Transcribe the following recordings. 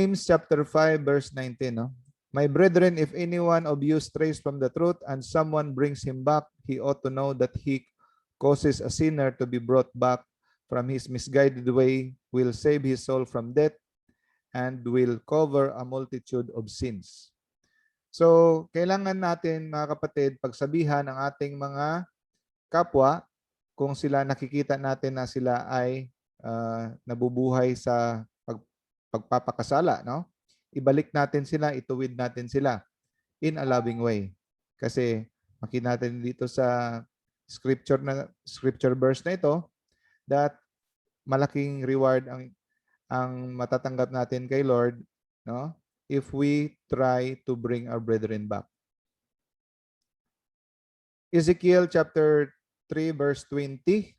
James chapter 5 verse 19, no? My brethren, if anyone of you strays from the truth and someone brings him back, he ought to know that he causes a sinner to be brought back from his misguided way, will save his soul from death, and will cover a multitude of sins. So, kailangan natin, mga kapatid, pagsabihan ang ating mga kapwa kung sila nakikita natin na sila ay nabubuhay sa pagpapakasala, no? Ibalik natin sila, ituwid natin sila in a loving way. Kasi makita natin dito sa scripture verse na ito that malaking reward ang matatanggap natin kay Lord, no? If we try to bring our brethren back. Ezekiel chapter 3 verse 20,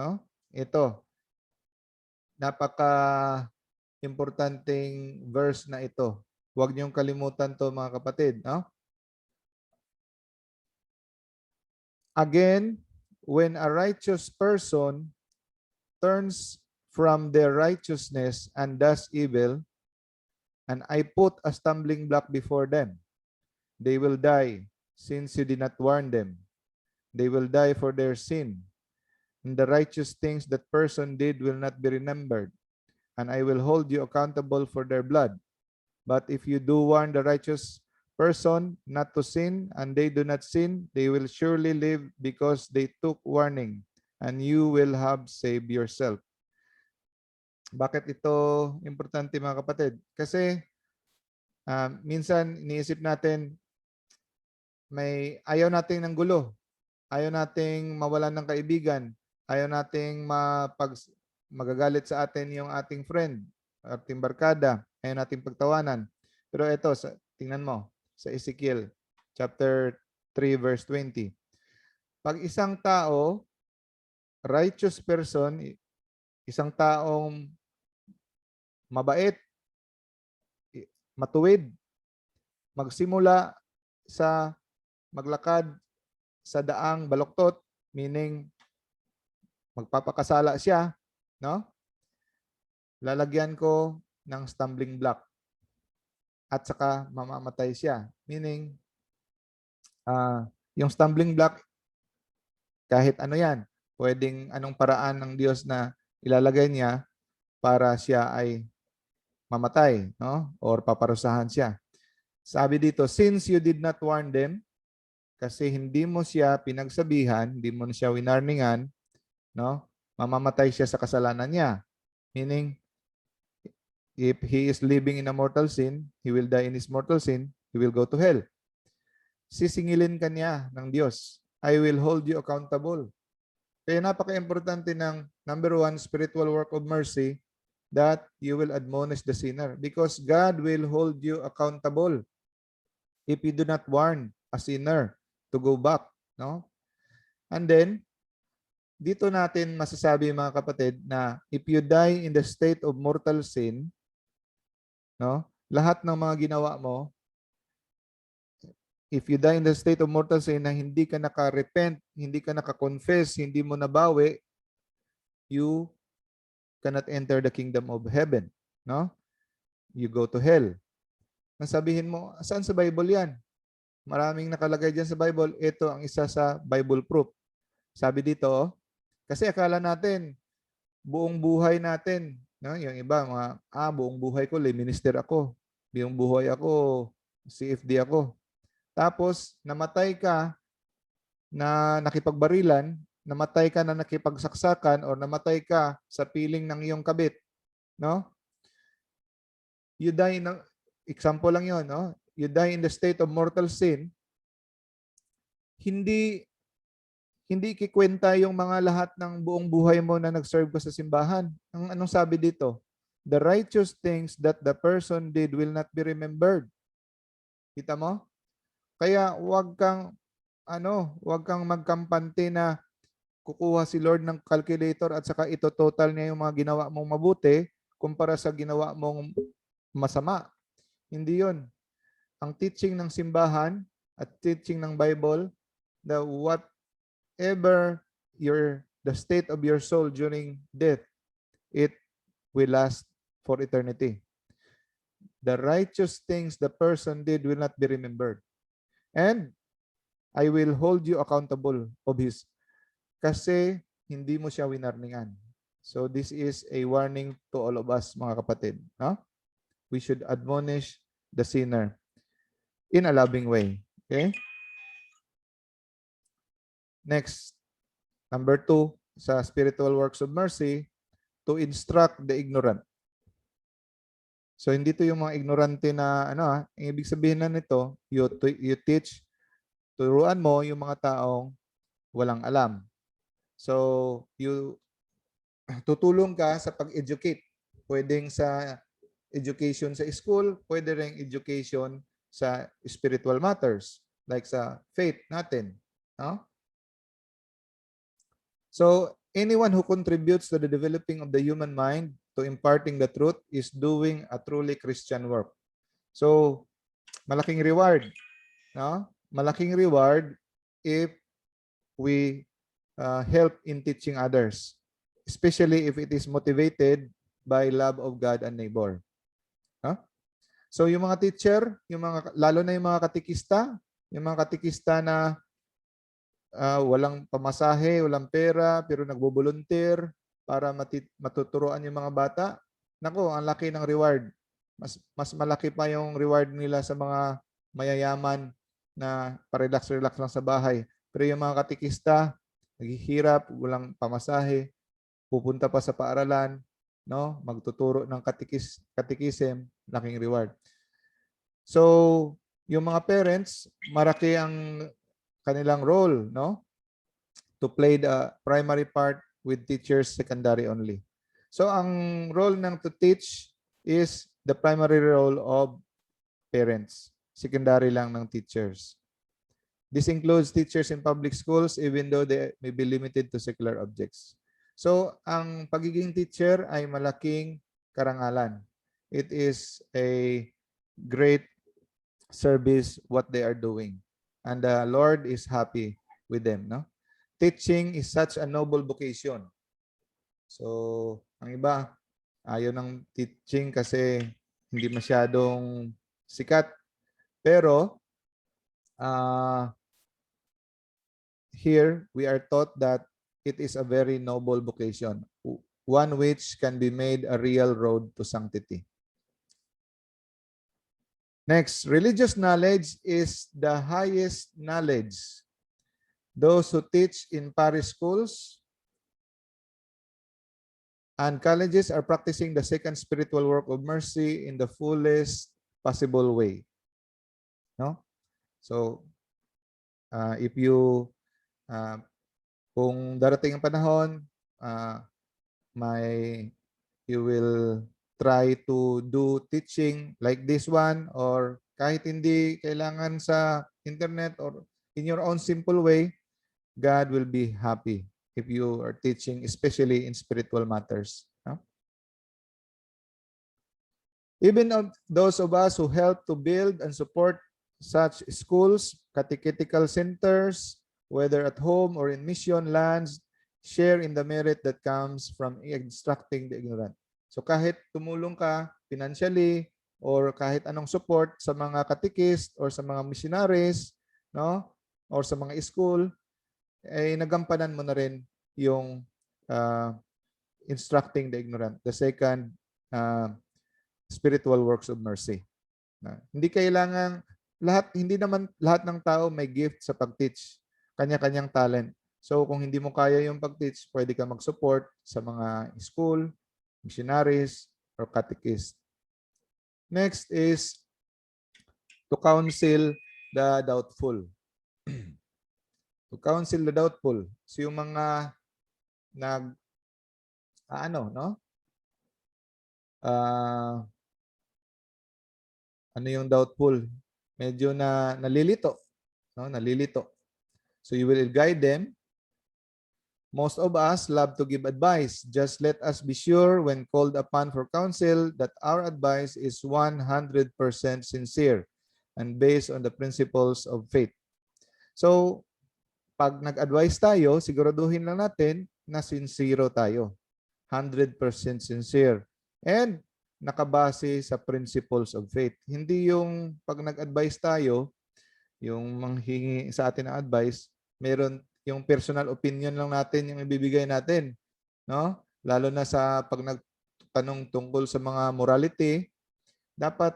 no? Ito. Napaka importanteng verse na ito. Huwag niyong kalimutan to, mga kapatid, no? Again, when a righteous person turns from their righteousness and does evil, and I put a stumbling block before them, they will die, since you did not warn them. They will die for their sin, and the righteous things that person did will not be remembered, and I will hold you accountable for their blood. But if you do warn the righteous person not to sin, and they do not sin, they will surely live because they took warning, and you will have saved yourself. Bakit ito importante, mga kapatid? Kasi minsan iniisip natin ayaw nating ng gulo, ayaw nating mawalan ng kaibigan, ayaw nating magagalit sa atin yung ating friend, ating barkada, ayaw nating pagtawanan. Pero ito, tingnan mo, sa Ezekiel chapter 3 verse 20. Pag isang tao, righteous person, isang taong mabait, matuwid, magsimula sa maglakad sa daang baluktot, meaning magpapakasala siya, no? Lalagyan ko ng stumbling block at saka mamamatay siya. Meaning, yung stumbling block, kahit ano yan, pwedeng anong paraan ng Diyos na ilalagay niya para siya ay mamatay, no? Or paparusahan siya. Sabi dito, since you did not warn them, kasi hindi mo siya pinagsabihan, hindi mo siya winarningan, no? Mamamatay siya sa kasalanan niya. Meaning, if he is living in a mortal sin, he will die in his mortal sin, he will go to hell. Sisingilin ka niya ng Diyos. I will hold you accountable. Kaya napaka-importante ng number 1, spiritual work of mercy, that you will admonish the sinner because God will hold you accountable if you do not warn a sinner to go back, no? And then, dito natin masasabi, mga kapatid, na if you die in the state of mortal sin, no? Lahat ng mga ginawa mo, if you die in the state of mortal sin na hindi ka naka-repent, hindi ka naka-confess, hindi mo nabawi, you cannot enter the kingdom of heaven, no? You go to hell. Nasabihin mo, saan sa Bible yan? Maraming nakalagay dyan sa Bible. Ito ang isa sa Bible proof. Sabi dito, kasi akala natin, buong buhay natin, no? Yung iba, buong buhay ko, lay minister ako. Buong buhay ako, CFD ako. Tapos, namatay ka na nakipagbarilan, namatay ka na nakipagsaksakan, o namatay ka sa piling ng iyong kabit, no? You die in, example lang yon, no? You die in the state of mortal sin, hindi kikwenta yung mga lahat ng buong buhay mo na nag-serve ka sa simbahan. Anong sabi dito? The righteous things that the person did will not be remembered. Kita mo? Kaya wag kang magkampante na kukuha si Lord ng calculator at saka ito total niya yung mga ginawa mong mabuti kumpara sa ginawa mong masama. Hindi yun. Ang teaching ng simbahan at teaching ng Bible, the whatever the state of your soul during death, it will last for eternity. the righteous things the person did will not be remembered. And I will hold you accountable of his. Kasi hindi mo siya winarningan. So this is a warning to all of us, mga kapatid. No? We should admonish the sinner in a loving way. Okay? Next, number 2, sa spiritual works of mercy, to instruct the ignorant. So hindi to yung mga ignorante na ang ibig sabihin na nito, you teach, turuan mo yung mga taong walang alam. So you tutulong ka sa pag-educate. Pwedeng sa education sa school, pwede ring education sa spiritual matters like sa faith natin, no? So anyone who contributes to the developing of the human mind, to imparting the truth, is doing a truly Christian work. So malaking reward, no? Malaking reward if we help in teaching others, especially if it is motivated by love of God and neighbor. Huh? So yung mga teacher, lalo na yung mga katikista na walang pamasahe, walang pera, pero nagbo-volunteer para matuturuan yung mga bata, nako, ang laki ng reward. Mas malaki pa yung reward nila sa mga mayayaman na pa-relax lang sa bahay. Pero yung mga katikista, naghihirap, walang pamasahe, pupunta pa sa paaralan, no? Magtuturo ng katikism, laking reward. So, yung mga parents, maraki ang kanilang role, no? To play the primary part with teachers secondary only. So, ang role ng to teach is the primary role of parents. Secondary lang ng teachers. This includes teachers in public schools even though they may be limited to secular objects. So, ang pagiging teacher ay malaking karangalan. It is a great service what they are doing. And the Lord is happy with them, no? Teaching is such a noble vocation. So, ang iba, ayaw ng teaching kasi hindi masyadong sikat. Pero, here we are taught that it is a very noble vocation, one which can be made a real road to sanctity. Next, religious knowledge is the highest knowledge. Those who teach in parish schools and colleges are practicing the second spiritual work of mercy in the fullest possible way. No? So, if you kung darating ang panahon, you will try to do teaching like this one, or kahit hindi kailangan sa internet or in your own simple way, God will be happy if you are teaching, especially in spiritual matters. No? Even of those of us who help to build and support such schools, catechetical centers, whether at home or in mission lands, share in the merit that comes from instructing the ignorant. So kahit tumulong ka financially or kahit anong support sa mga catechist or sa mga missionaries, no? Or sa mga school, ay nagampanan mo na rin yung instructing the ignorant, the second spiritual works of mercy. Hindi kailangan hindi naman lahat ng tao may gift sa pag-teach. Kanya-kanyang talent. So kung hindi mo kaya yung pag-teach, pwede ka mag-support sa mga school, missionaries, or catechist. Next is to counsel the doubtful. To counsel the doubtful. So yung mga ano yung doubtful? Medyo nalilito. No? Nalilito. So you will guide them. Most of us love to give advice. Just let us be sure when called upon for counsel that our advice is 100% sincere and based on the principles of faith. So, pag nag-advise tayo, siguraduhin lang natin na sincere tayo. 100% sincere. And nakabase sa principles of faith. Hindi yung pag nag-advise tayo, yung manghingi sa atin ng advice, meron yung personal opinion lang natin yung ibibigay natin, no? Lalo na sa pag nagtanong tungkol sa mga morality, dapat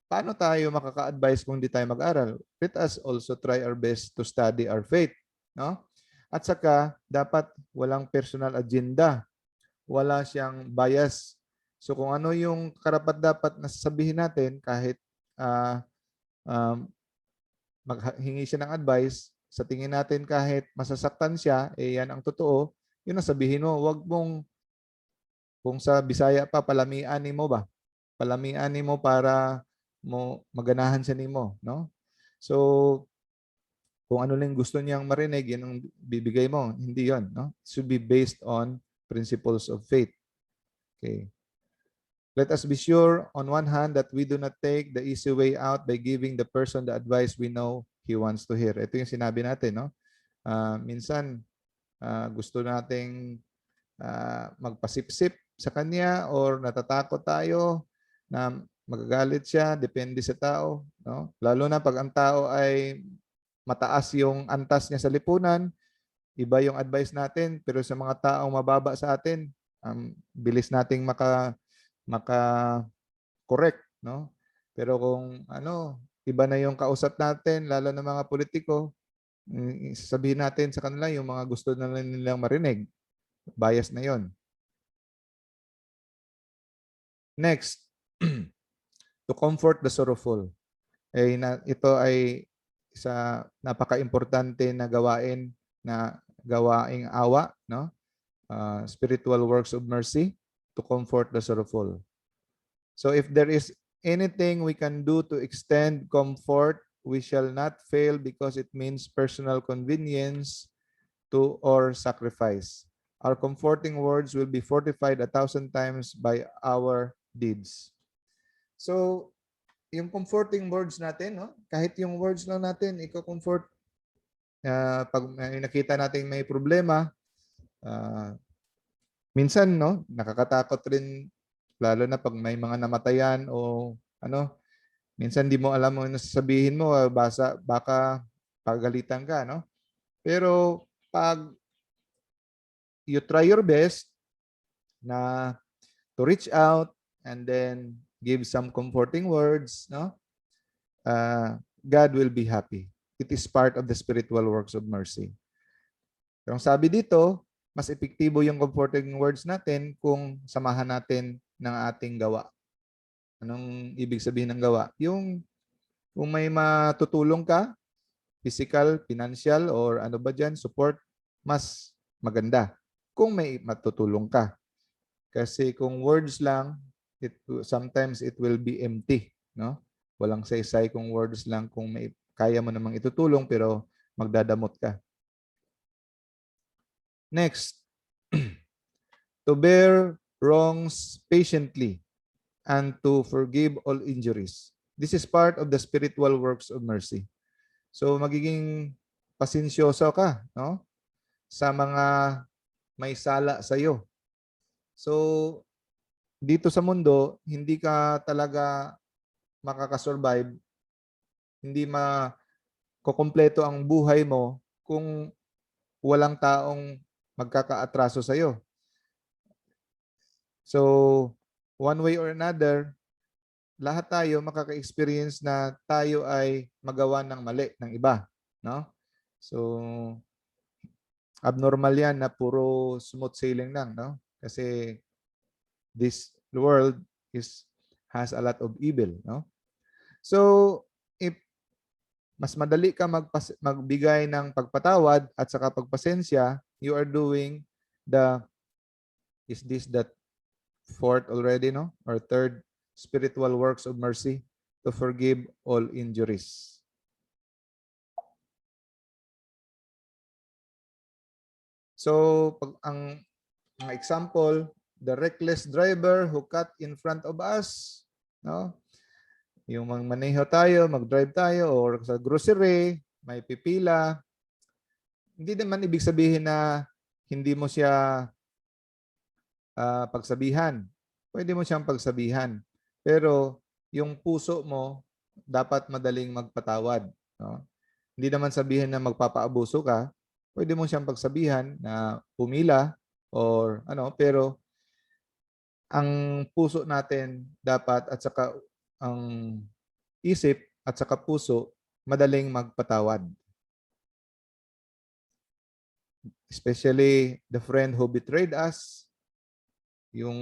paano tayo makaka-advise kung hindi tayo mag-aral? Let us also try our best to study our faith, no? At saka dapat walang personal agenda, wala siyang bias. So kung ano yung karapat-dapat na sasabihin natin kahit uh, um, maghingi siya ng advice, sa tingin natin kahit masasaktan siya, eh yan ang totoo, yun ang sabihin mo. Huwag mong, kung sa Bisaya pa, palamian mo ba? Palamian mo para mo maganahan siya nimo, no? So, kung ano lang gusto niyang marinig, yun ang bibigay mo. Hindi yon, no? It should be based on principles of faith. Okay. Let us be sure, on one hand, that we do not take the easy way out by giving the person the advice we know he wants to hear. Ito yung sinabi natin, no? Minsan, gusto nating magpasipsip sa kanya or natatakot tayo na magagalit siya, depende sa tao, no? Lalo na pag ang tao ay mataas yung antas niya sa lipunan, iba yung advice natin, pero sa mga taong mababa sa atin, bilis nating maka correct, no? Pero kung iba na yung kausap natin, lalo na mga politiko, sabihin natin sa kanila yung mga gusto na nilang marinig. Bias na yon. Next, to comfort the sorrowful. Ito ay isa napaka-importante na gawaing awa, no? Spiritual works of mercy to comfort the sorrowful. So if there is anything we can do to extend comfort, we shall not fail because it means personal convenience or sacrifice. Our comforting words will be fortified 1,000 times by our deeds. So, yung comforting words natin, no? Kahit yung words lang natin, i-comfort. Pag nakita natin may problema, minsan, no, nakakatakot rin, lalo na pag may mga namatayan o minsan di mo alam mo sasabihin mo, baka pagalitan ka, no? Pero pag you try your best na to reach out and then give some comforting words, no? God will be happy. It is part of the spiritual works of mercy. Pero sabi dito, mas epektibo yung comforting words natin kung samahan natin ng ating gawa. Anong ibig sabihin ng gawa? Kung may matutulong ka, physical, financial, or ano ba dyan, support, mas maganda kung may matutulong ka. Kasi kung words lang, sometimes it will be empty, no? Walang saysay kung words lang, kung may kaya mo namang itutulong pero magdadamot ka. Next, to bear wrongs patiently and to forgive all injuries. This is part of the spiritual works of mercy. So magiging pasensyoso ka, no? Sa mga may sala sa iyo. So dito sa mundo, hindi ka talaga makakasurvive, hindi makukumpleto ang buhay mo kung walang taong magkakaatraso sa iyo. So one way or another, lahat tayo makaka-experience na tayo ay magawa ng mali ng iba, no? So abnormal 'yan na puro smooth sailing lang, no? Kasi this world has a lot of evil, no? So if mas madali ka magbigay ng pagpatawad at saka pagpasensya, you are doing that fourth already, no? Or third spiritual works of mercy, to forgive all injuries. So, ang example, the reckless driver who cut in front of us, no? Yung maneho tayo, mag-drive tayo, or sa grocery, may pipila. Hindi naman ibig sabihin na hindi mo siya pagsabihan. pwede mo siyang pagsabihan. Pero yung puso mo dapat madaling magpatawad, no? Hindi naman sabihin na magpapaabuso ka. Pwede mo siyang pagsabihan na pumila or ano, pero ang puso natin dapat at saka ang isip at saka puso madaling magpatawad. Especially the friend who betrayed us, yung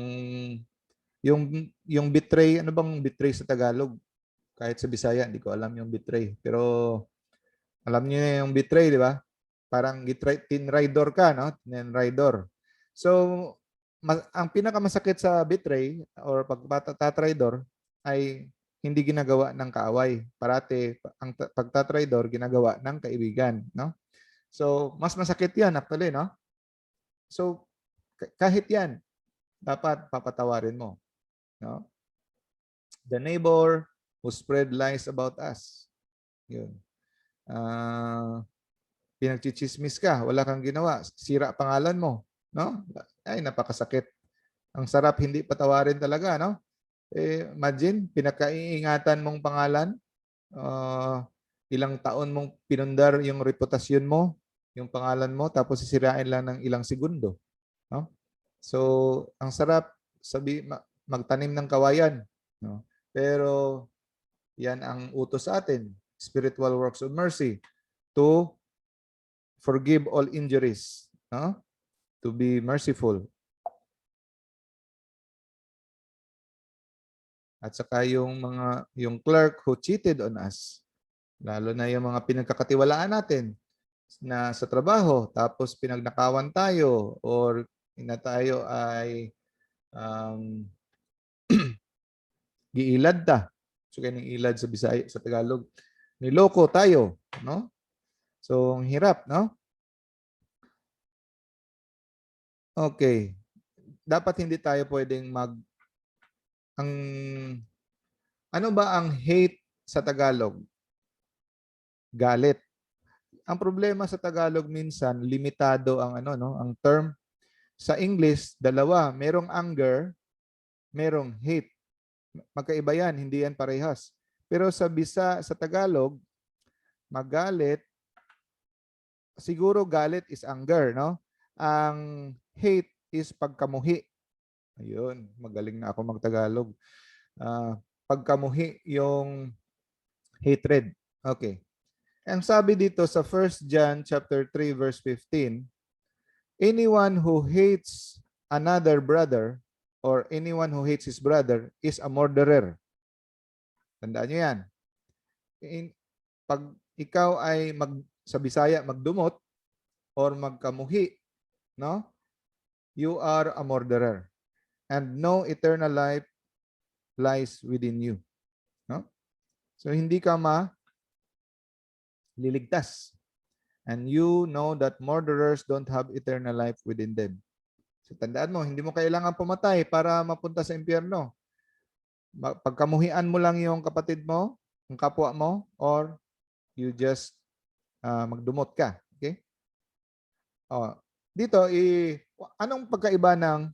yung betray, ano bang betray sa Tagalog? Kahit sa Bisaya, hindi ko alam yung betray. Pero alam niyo na yung betray, di ba? Parang tinraidor ka, no? Tinraidor. So, ang pinakamasakit sa betray or pagtatraidor ay hindi ginagawa ng kaaway. Parati, ang pagtatraidor ginagawa ng kaibigan, no? So, mas masakit yan actually, no? So, kahit yan, dapat papatawarin mo, no? The neighbor who spread lies about us. Yun. Pinagchichismis ka, wala kang ginawa, sira pangalan mo, no? Ay, napakasakit. Ang sarap hindi patawarin talaga, no? Imagine, pinakaiingatan mong pangalan, ilang taon mong pinundar yung reputasyon mo, yung pangalan mo, tapos sisirain lang ng ilang segundo, no? So, ang sarap magtanim ng kawayan, no? Pero yan ang utos sa atin, spiritual works of mercy, to forgive all injuries, no? To be merciful. At saka yung clerk who cheated on us, lalo na yung mga pinagkakatiwalaan natin na sa trabaho, tapos pinagnakawan tayo or tayo ay um, giilad ta. So kaning ilad sa Bisaya, sa Tagalog. Niloko tayo, no? So ang hirap, no? Okay. Dapat hindi tayo pwedeng ang ano ba ang hate sa Tagalog? Galit. Ang problema sa Tagalog minsan limitado ang ano, no, ang term. Sa English, dalawa, merong anger, merong hate. Magkaiba yan, hindi yan parehas. Pero sa Tagalog, magalit, siguro galit is anger, no? Ang hate is pagkamuhi. Ayun, magaling na ako magtagalog. Pagkamuhi yung hatred. Okay. Ang sabi dito sa 1 John chapter 3 verse 15, anyone who hates another brother or anyone who hates his brother is a murderer. Tandaan niyo yan. Pag ikaw ay sa Bisaya magdumot or magkamuhi, no? You are a murderer. And no eternal life lies within you. No? So hindi ka liligtas. And you know that murderers don't have eternal life within them. So tandaan mo, hindi mo kailangan pumatay para mapunta sa impyerno. Pagkamuhian mo lang yung kapatid mo, ang kapwa mo, or you just magdumot ka. Okay? Dito, anong pagkaiba ng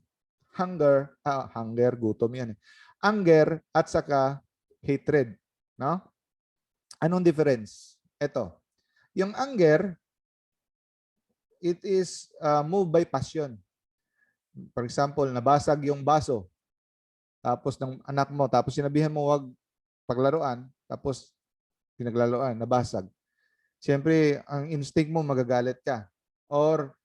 hunger, gutom yan. Anger at saka hatred. No? Anong difference? Ito. Yung anger, it is moved by passion. For example, nabasag yung baso. Tapos ng anak mo, tapos sinabihan mo wag paglaruan, tapos pinaglaruan, nabasag. Siyempre, ang instinct mo, magagalit ka. Or,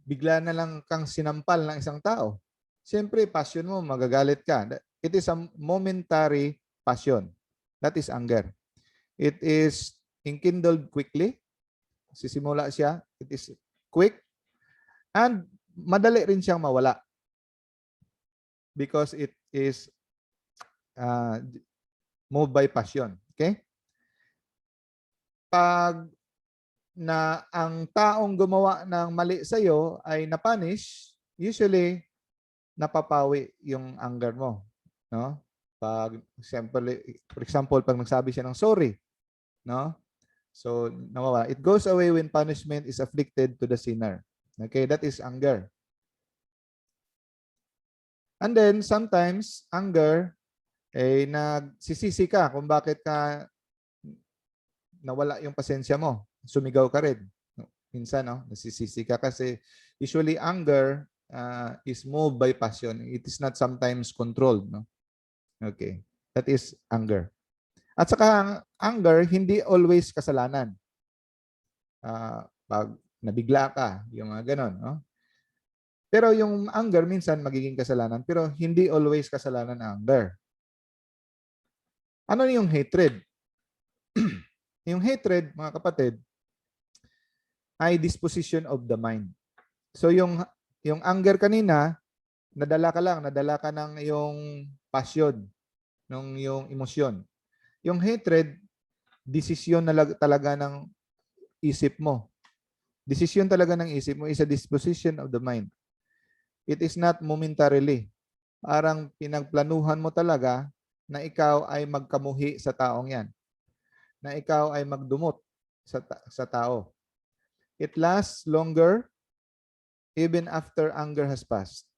bigla na lang kang sinampal ng isang tao. Siyempre, passion mo, magagalit ka. It is a momentary passion. That is anger. It is enkindled quickly. Sisimula siya. It is quick. And madali rin siyang mawala. Because it is moved by passion. Okay? Pag na ang taong gumawa ng mali sa iyo ay napunish, usually napapawi yung anger mo, no? Pag for example, pag nagsabi siya ng sorry, no? So nawawala. It goes away when punishment is afflicted to the sinner. Okay, that is anger. And then, sometimes, anger, nagsisisi ka kung bakit ka nawala yung pasensya mo. Sumigaw ka rin. Minsan, no? Nasisisi ka kasi usually anger is moved by passion. It is not sometimes controlled. No? Okay. That is anger. At saka, ang anger, hindi always kasalanan. Pag nabigla ka, yung mga ganon. No? Pero yung anger, minsan magiging kasalanan. Pero hindi always kasalanan ang anger. Ano yung hatred? Yung hatred, mga kapatid, ay disposition of the mind. So yung anger kanina, nadala ka ng yung passion, ng yung emosyon. Yung hatred, desisyon na talaga ng isip mo. Desisyon talaga ng isip mo is a disposition of the mind. It is not momentarily. Parang pinagplanuhan mo talaga na ikaw ay magkamuhi sa taong yan. Na ikaw ay magdumot sa tao. It lasts longer even after anger has passed.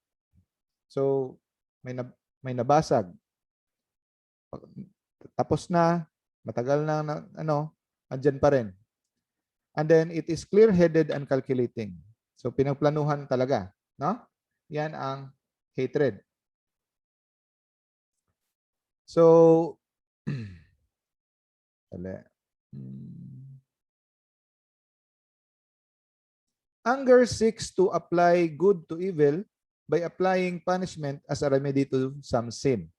So, may nabasag. Tapos na, matagal na andyan pa rin. And then, it is clear-headed and calculating. So, pinagplanuhan talaga. No? Yan ang hatred. So, anger seeks to apply good to evil by applying punishment as a remedy to some sin.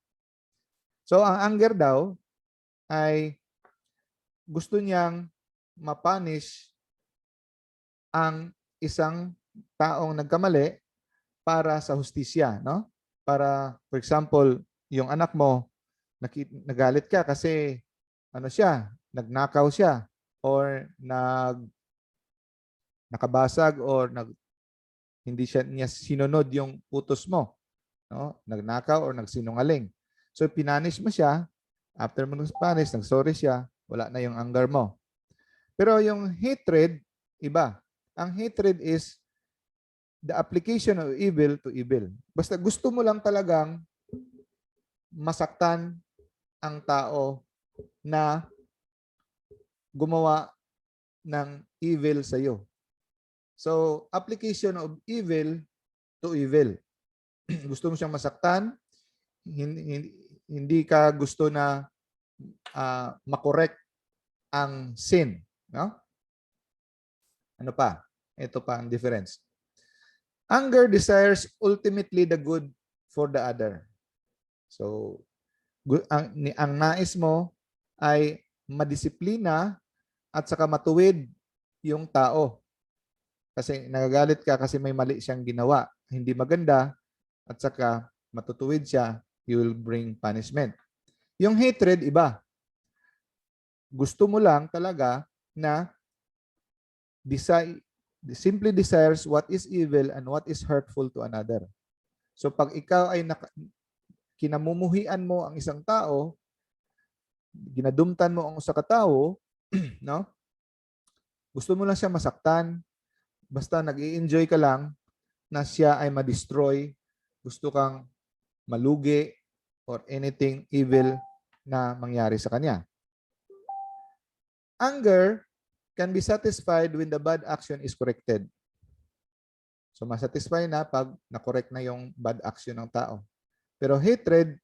So, ang anger daw ay gusto niyang mapunish ang isang taong nagkamali para sa hustisya, no? Para, for example, yung anak mo, nagalit ka kasi nagnakaw siya or nakabasag or hindi niya sinunod yung utos mo, no? Nagnakaw or nagsinungaling. So pinanish mo siya, after mo nag-punish, nag-sorry siya, wala na yung anger mo. Pero yung hatred, iba. Ang hatred is the application of evil to evil. Basta gusto mo lang talagang masaktan ang tao na gumawa ng evil sa iyo. So, application of evil to evil. Gusto mo siyang masaktan, hindi ka gusto na makorek ang sin. No? Ano pa? Ito pa ang difference. Anger desires ultimately the good for the other. So, ang nais mo ay madisiplina at saka matuwid yung tao. Kasi nagagalit ka kasi may mali siyang ginawa. Hindi maganda at saka matutuwid siya, you will bring punishment. Yung hatred, iba. Gusto mo lang talaga na simply desires what is evil and what is hurtful to another. So pag ikaw ay kinamumuhian mo ang isang tao, ginadumtan mo ang isa ka tao, no? Gusto mo lang siya masaktan, basta nag-i-enjoy ka lang na siya ay ma-destroy, gusto kang malugi or anything evil na mangyari sa kanya. Anger can be satisfied when the bad action is corrected. So, masatisfy na pag na-correct na yung bad action ng tao. Pero hatred,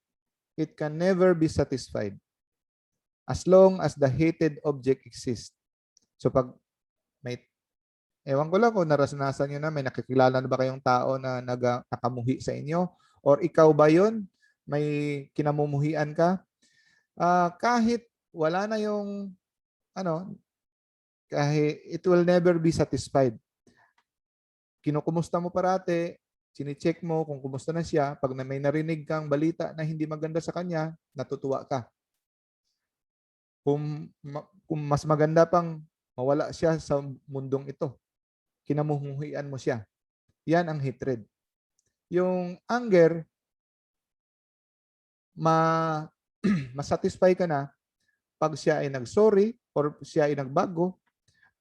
it can never be satisfied as long as the hated object exists. So, pag ewan ko lang kung naranasan nyo na, may nakikilala na ba kayong tao na nakamuhi sa inyo? Or ikaw ba yun? May kinamumuhian ka? Kahit wala na yung kahit it will never be satisfied. Kinukumusta mo parate, sinicheck mo kung kumusta na siya. Pag may narinig kang balita na hindi maganda sa kanya, natutuwa ka. Kung mas maganda pang mawala siya sa mundong ito, kinamumuhian mo siya. Yan ang hatred. Yung anger, masatisfy ka na pag siya ay nag-sorry or siya ay nagbago.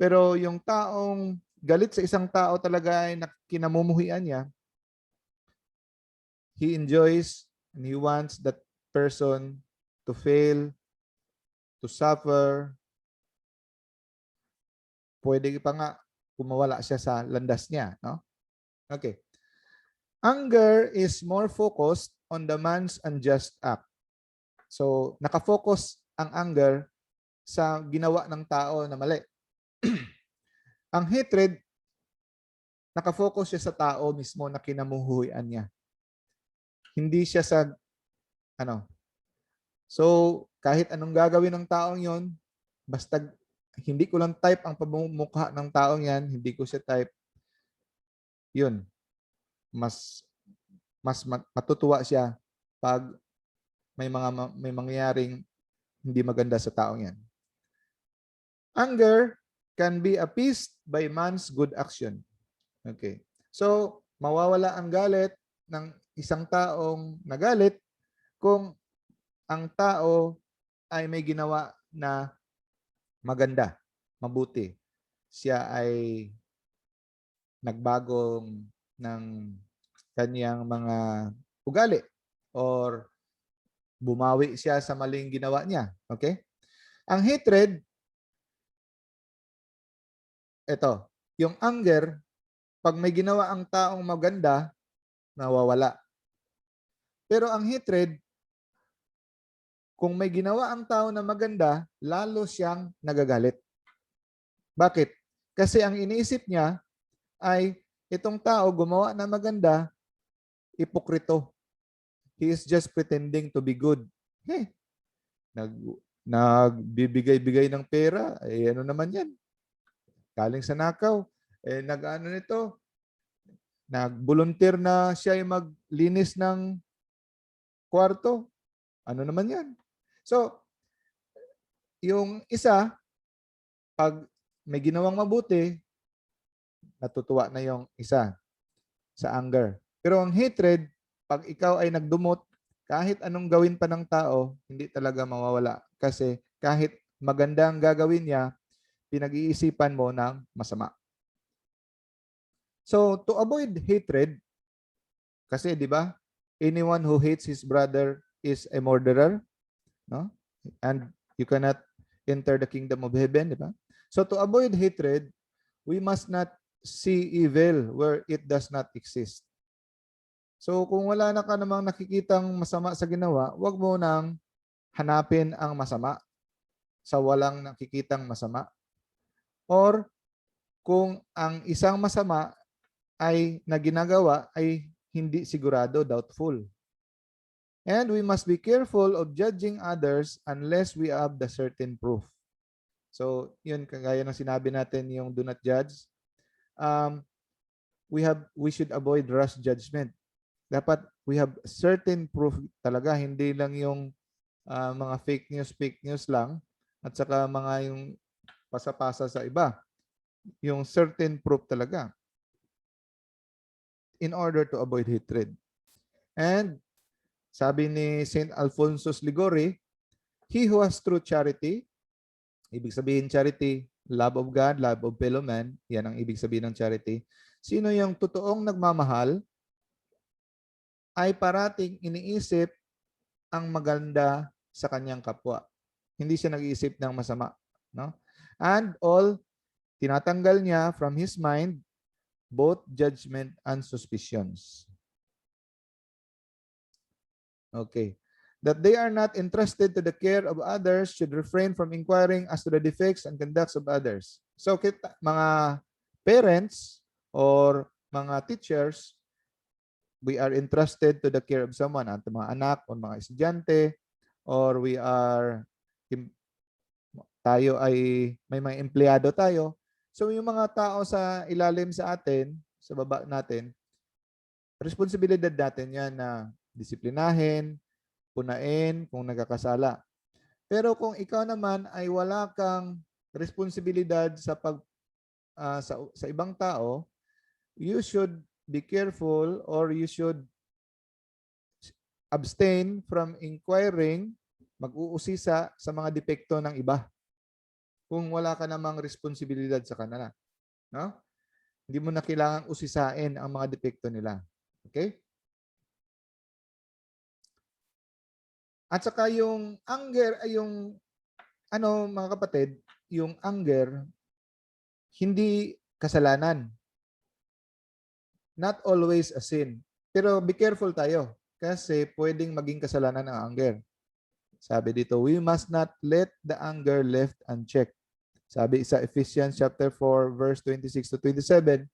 Pero yung taong galit sa isang tao talaga ay kinamumuhian niya, he enjoys and he wants that person to fail, to suffer. Pwede pa nga kumawala siya sa landas niya, no? Okay. Anger is more focused on the man's unjust act. So, nakafocus ang anger sa ginawa ng tao na mali. Ang hatred, nakafocus siya sa tao mismo na kinamuhuyan niya. Hindi siya sa ano. So, kahit anong gagawin ng taong yon, basta hindi ko lang type ang pamumukha ng taong yan, hindi ko siya type, yun, mas matutuwa siya pag may mangyaring hindi maganda sa taong yan. Anger can be appeased by man's good action. Okay. So, mawawala ang galit ng isang taong nagalit kung ang tao ay may ginawa na maganda, mabuti. Siya ay nagbagong ng kanyang mga ugali or bumawi siya sa maling ginawa niya. Okay? Ang hatred, ito, yung anger, pag may ginawa ang taong maganda, nawawala. Pero ang hatred, kung may ginawa ang tao na maganda, lalo siyang nagagalit. Bakit? Kasi ang iniisip niya ay itong tao gumawa na maganda, ipokrito. He is just pretending to be good. Hey, nagbibigay-bigay ng pera, eh ano naman yan? Galing sa nakaw. Eh nag-ano nito? Nag-volunteer na siya ay maglinis ng kwarto. Ano naman yan? So, yung isa, pag may ginawang mabuti, natutuwa na yung isa sa anger. Pero ang hatred, pag ikaw ay nagdumot, kahit anong gawin pa ng tao, hindi talaga mawawala. Kasi kahit maganda ang gagawin niya, pinag-iisipan mo ng masama. So, to avoid hatred, kasi di ba, anyone who hates his brother is a murderer, no? And you cannot enter the kingdom of heaven, di ba? So, to avoid hatred, we must not see evil where it does not exist. So, kung wala na ka namang nakikitang masama sa ginawa, wag mo nang hanapin ang masama sa walang nakikitang masama. Or, kung ang isang masama ay na ginagawa ay hindi sigurado, doubtful. And we must be careful of judging others unless we have the certain proof. So, yun, kagaya ng sinabi natin yung do not judge. We should avoid rash judgment. Dapat we have certain proof talaga, hindi lang yung mga fake news lang, at saka mga yung pasapasa sa iba. Yung certain proof talaga in order to avoid hatred. And sabi ni St. Alfonso Ligori, he who has true charity, ibig sabihin charity, love of God, love of fellow man, yan ang ibig sabihin ng charity. Sino yung totoong nagmamahal ay parating iniisip ang maganda sa kanyang kapwa. Hindi siya nag-iisip ng masama, no? And all, tinatanggal niya from his mind both judgment and suspicions. Okay. That they are not entrusted to the care of others should refrain from inquiring as to the defects and conducts of others. So, mga parents or mga teachers, we are entrusted to the care of someone, at mga anak o mga estudyante, or tayo ay may mga empleyado tayo. So, yung mga tao sa ilalim sa atin, sa baba natin, responsibilidad natin yan na disiplinahin, punain kung nagkakasala. Pero kung ikaw naman ay wala kang responsibilidad sa ibang tao, you should be careful or you should abstain from inquiring, mag-uusisa sa mga depekto ng iba. Kung wala ka namang responsibilidad sa kanila, no? Hindi mo na kailangang usisain ang mga depekto nila. Okay? At saka yung anger ay yung ano mga kapatid, yung anger hindi kasalanan. Not always a sin. Pero be careful tayo kasi pwedeng maging kasalanan ang anger. Sabi dito, we must not let the anger left unchecked. Sabi sa Ephesians chapter 4 verse 26 to 27,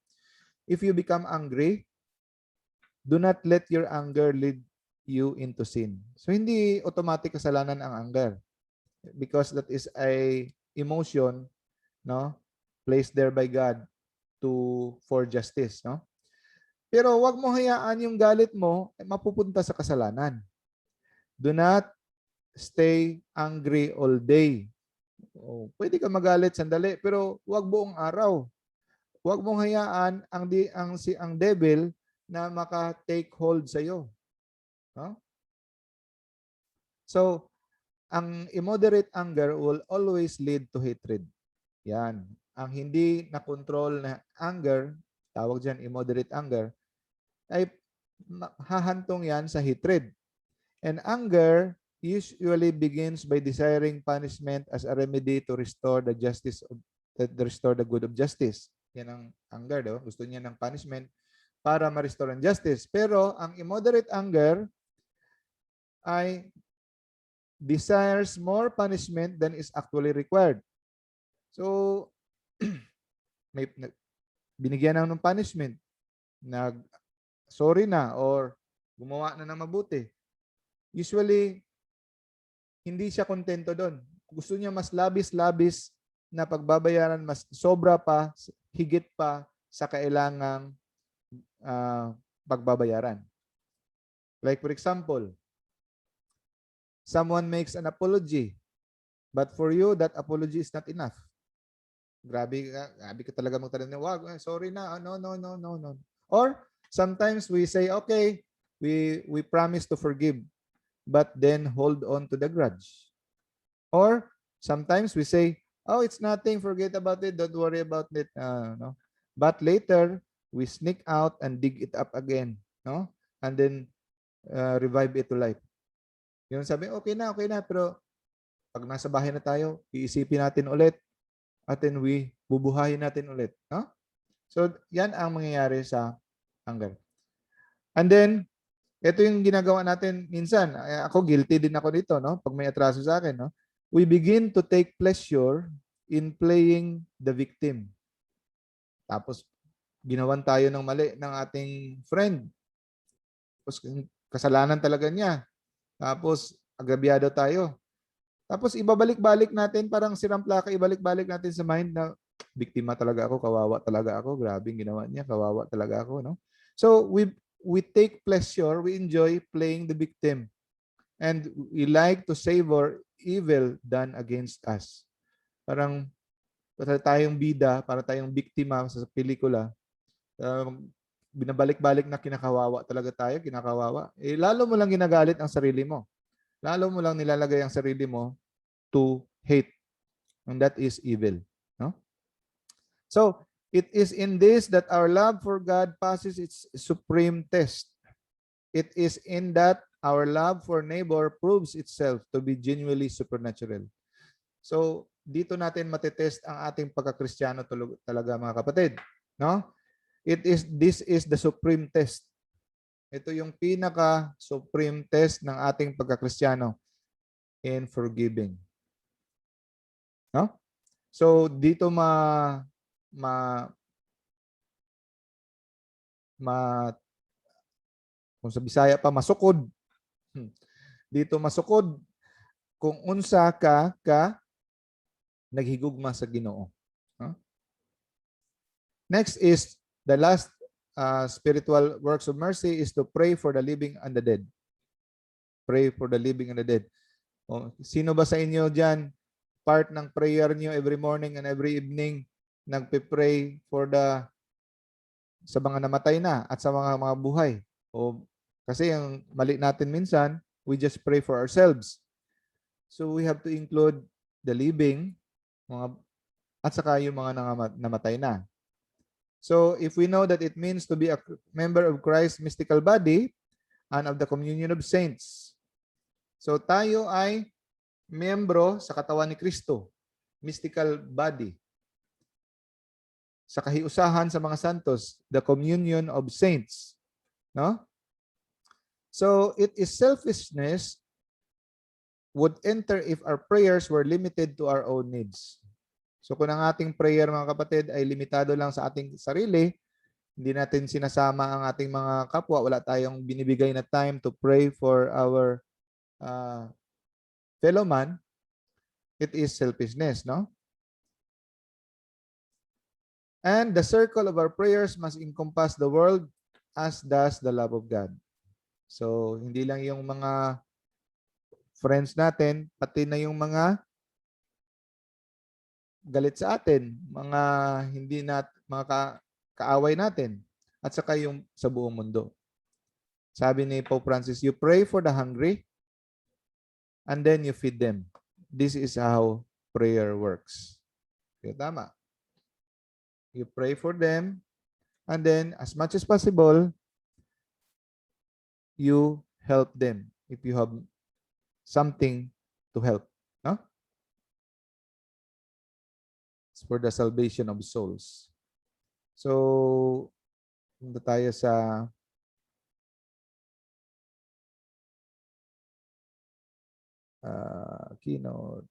if you become angry, do not let your anger lead you into sin. So hindi automatic kasalanan ang anger because that is a emotion, no, placed there by God for justice, no? Pero wag mo hayaan yung galit mo mapupunta sa kasalanan. Do not stay angry all day. Oh, pwede ka magalit sandali pero wag buong araw. Wag mong hayaan ang devil na maka-take hold sa iyo, no? So, ang immoderate anger will always lead to hatred. Yan. Ang hindi na control na anger, tawag diyan immoderate anger, ay hahantong yan sa hatred. And anger usually begins by desiring punishment as a remedy to restore the good of justice. Yan ang anger, do? Gusto niya ng punishment para ma-restore ang justice. Pero ang immoderate anger ay desires more punishment than is actually required. So, may binigyan ng punishment, sorry na or gumawa na ng mabuti. Usually, hindi siya kontento doon. Gusto niya mas labis-labis na pagbabayaran, mas sobra pa, higit pa sa kailangang pagbabayaran. Like for example, someone makes an apology, but for you, that apology is not enough. Grabe ka talaga magtanong na, wag, sorry na, no. Or sometimes we say, okay, we promise to forgive, but then hold on to the grudge. Or sometimes we say, oh, it's nothing, forget about it, don't worry about it. No? But later, we sneak out and dig it up again, no? And then revive it to life. Yung sabi, okay na, pero pag nasa bahay na tayo, iisipin natin ulit, at then bubuhayin natin ulit. No? So, yan ang mangyayari sa anger. And then, ito yung ginagawa natin minsan. Ako, guilty din ako dito, no? Pag may atraso sa akin, no? We begin to take pleasure in playing the victim. Tapos, ginawan tayo ng mali ng ating friend. Tapos, kasalanan talaga niya. Tapos, agrabyado tayo. Tapos ibabalik-balik natin, parang sirang plaka, ibalik-balik natin sa mind na biktima talaga ako, kawawa talaga ako, grabing ginawa niya, kawawa talaga ako, no? So we take pleasure, we enjoy playing the victim. And we like to savor evil done against us. Parang para tayong bida, para tayong biktima sa pelikula, binabalik-balik na kinakawawa talaga tayo, kinakawawa. Lalo mo lang ginagalit ang sarili mo. Lalo mo lang nilalagay ang sarili mo to hate. And that is evil. No? So, it is in this that our love for God passes its supreme test. It is in that our love for neighbor proves itself to be genuinely supernatural. So, dito natin matetest ang ating pagkakristyano talaga mga kapatid. No? This is the supreme test. Ito yung pinaka-supreme test ng ating pagkakristyano in forgiving. No? So dito kung sa Bisaya pa masukod. Dito masukod kung unsa ka naghigugma sa Ginoo. No? Next is the last spiritual works of mercy is to pray for the living and the dead. Pray for the living and the dead. O, sino ba sa inyo dyan, part ng prayer niyo every morning and every evening, nagpe-pray sa mga namatay na at sa mga buhay? O, kasi ang mali natin minsan, we just pray for ourselves. So we have to include the living, at saka yung mga namatay na. So, if we know that it means to be a member of Christ's mystical body and of the communion of saints, So tayo ay miyembro sa katawan ni Kristo, mystical body. Sa kahiusahan sa mga santos, the communion of saints, no? So it is selfishness would enter if our prayers were limited to our own needs. So kung ang ating prayer, mga kapatid, ay limitado lang sa ating sarili, hindi natin sinasama ang ating mga kapwa, wala tayong binibigay na time to pray for our fellow man, it is selfishness, no? And the circle of our prayers must encompass the world as does the love of God. So, hindi lang yung mga friends natin, pati na yung mga galit sa atin, mga hindi mga kaaway natin, at saka yung sa buong mundo. Sabi ni Pope Francis, you pray for the hungry and then you feed them. This is how prayer works. Okay, tama. You pray for them and then as much as possible, you help them if you have something to help. No? It's for the salvation of souls. So, punta tayo sa keynote.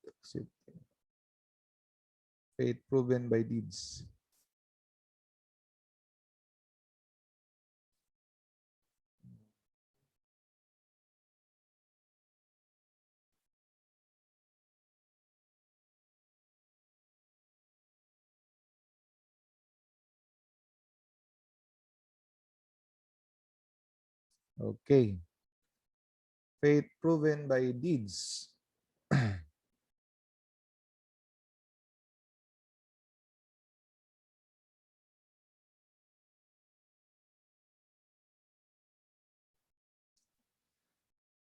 Faith proven by deeds. Okay. Faith proven by deeds.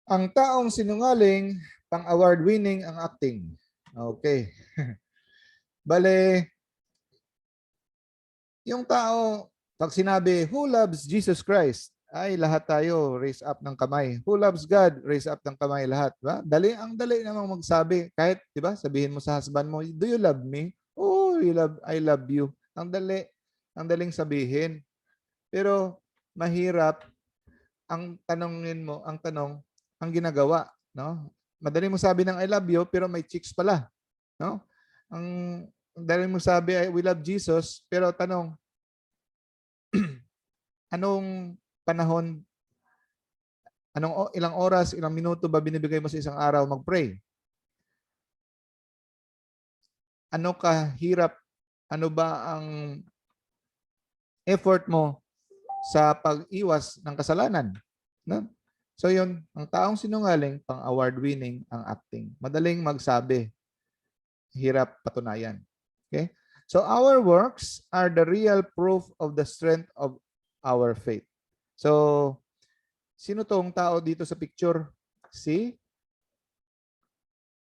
Ang taong sinungaling, pang-award winning ang acting. Okay. Bale, yung tao, pag sinabi, who loves Jesus Christ? Ay, lahat tayo, raise up ng kamay. Who loves God? Raise up ng kamay lahat. Ba? Ang dali namang magsabi. Kahit, di ba, sabihin mo sa husband mo, do you love me? Oh, I love you. Ang daling sabihin. Pero, mahirap, ang tanong, ang ginagawa. No? Madali mo sabi ng I love you, pero may chicks pala. No? Ang dali mo sabi ay we love Jesus, pero tanong, anong panahon, ilang oras, ilang minuto ba binibigay mo sa isang araw mag-pray? Ano kahirap, ano ba ang effort mo sa pag-iwas ng kasalanan? No? So yun, ang taong sinungaling, pang award winning ang acting. Madaling magsabi, hirap patunayan. Okay? So our works are the real proof of the strength of our faith. So, sino tong tao dito sa picture? Si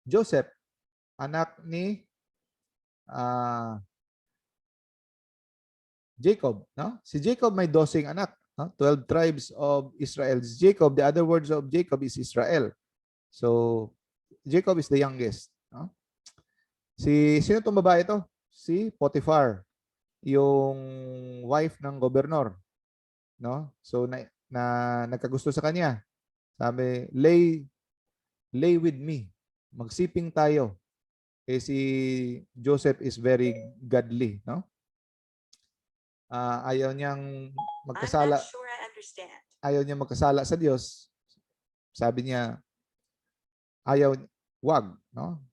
Joseph, anak ni Jacob. No? Si Jacob may 12 anak. No? 12 tribes of Israel. Si Jacob, the other words of Jacob is Israel. So, Jacob is the youngest. No? Sino tong babae ito? Si Potiphar, yung wife ng gobernador. No? So, nagkagusto sa kanya. Sabi, lay with me. Magsiping tayo. Eh si Joseph is very godly, no? Ayaw niyang magkasala. I'm not sure I understand. Ayaw niya magkasala sa Diyos. Sabi niya, wag, no?